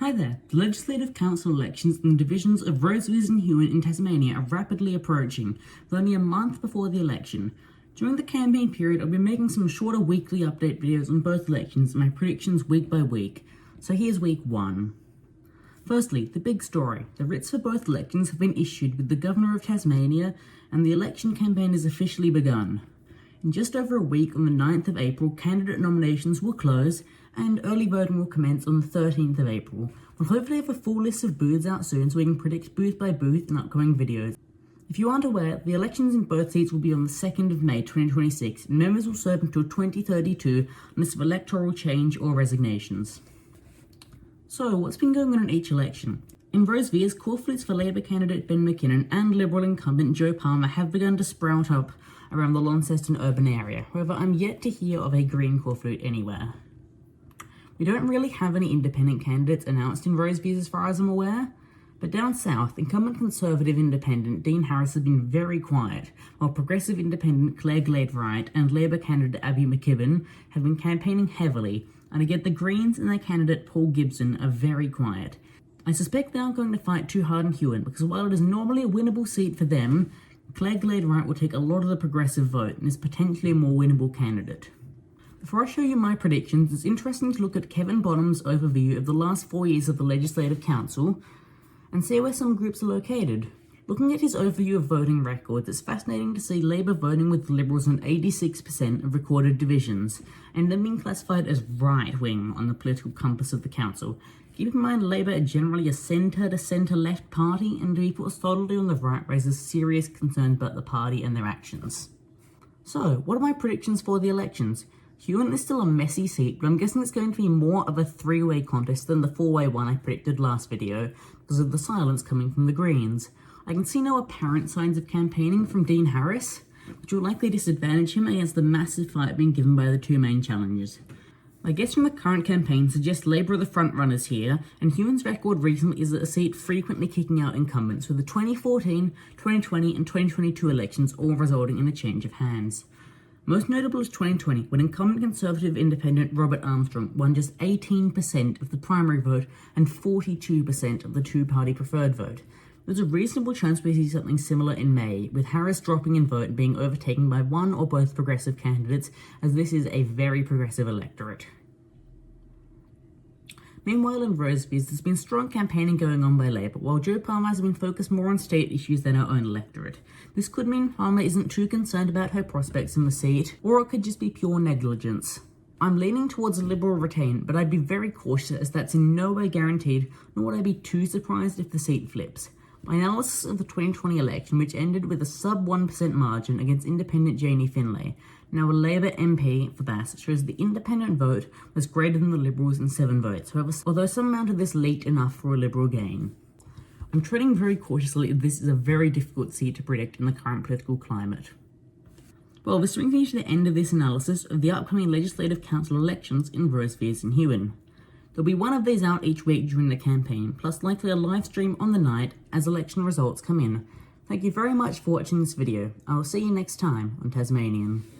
Hi there. The Legislative Council elections in the divisions of Rosevears and Huon in Tasmania are rapidly approaching, with only a month before the election. During the campaign period, I'll be making some shorter weekly update videos on both elections and my predictions week by week. So here's week 1. Firstly, the big story. The writs for both elections have been issued with the Governor of Tasmania, and the election campaign has officially begun. In just over a week, on the 9th of April, candidate nominations will close, and early voting will commence on the 13th of April. We'll hopefully have a full list of booths out soon so we can predict booth by booth in upcoming videos. If you aren't aware, the elections in both seats will be on the 2nd of May 2026, and members will serve until 2032 unless of electoral change or resignations. So, what's been going on in each election? In Rosevears, corflutes for Labour candidate Ben McKinnon and Liberal incumbent Joe Palmer have begun to sprout up around the Launceston urban area. However, I'm yet to hear of a green corflute anywhere. We don't really have any independent candidates announced in Rosevears as far as I'm aware, but down south, incumbent Conservative independent Dean Harris has been very quiet, while Progressive independent Claire Glade-Wright and Labour candidate Abby McKibben have been campaigning heavily, and again the Greens and their candidate Paul Gibson are very quiet. I suspect they aren't going to fight too hard in Huon, because while it is normally a winnable seat for them, Claire Glade-Wright will take a lot of the Progressive vote and is potentially a more winnable candidate. Before I show you my predictions, it's interesting to look at Kevin Bonham's overview of the last 4 years of the Legislative Council and see where some groups are located. Looking at his overview of voting records, it's fascinating to see Labour voting with Liberals on 86% of recorded divisions, and them being classified as right-wing on the political compass of the council. Keep in mind, Labour are generally a centre to centre-left party, and to be put solidly on the right raises serious concerns about the party and their actions. So, what are my predictions for the elections? Huon is still a messy seat, but I'm guessing it's going to be more of a three-way contest than the four-way one I predicted last video, because of the silence coming from the Greens. I can see no apparent signs of campaigning from Dean Harris, which will likely disadvantage him against the massive fight being given by the two main challengers. My guess from the current campaign suggests Labour are the front-runners here, and Huon's record recently is a seat frequently kicking out incumbents, with the 2014, 2020 and 2022 elections all resulting in a change of hands. Most notable is 2020, when incumbent Conservative independent Robert Armstrong won just 18% of the primary vote and 42% of the two-party preferred vote. There's a reasonable chance we see something similar in May, with Harris dropping in vote and being overtaken by one or both Progressive candidates, as this is a very progressive electorate. Meanwhile, in Rosevears, there's been strong campaigning going on by Labour, while Joe Palmer has been focused more on state issues than our own electorate. This could mean Palmer isn't too concerned about her prospects in the seat, or it could just be pure negligence. I'm leaning towards a Liberal retain, but I'd be very cautious as that's in no way guaranteed, nor would I be too surprised if the seat flips. My analysis of the 2020 election, which ended with a sub 1% margin against independent Janie Finlay, now a Labour MP for Bass, shows the independent vote was greater than the Liberals in 7 votes, however, although some amount of this leaked enough for a Liberal gain. I'm treading very cautiously as this is a very difficult seat to predict in the current political climate. Well, this brings me to the end of this analysis of the upcoming Legislative Council elections in Rosevears and Huon. There'll be one of these out each week during the campaign, plus likely a live stream on the night as election results come in. Thank you very much for watching this video. I will see you next time on Tasmanian.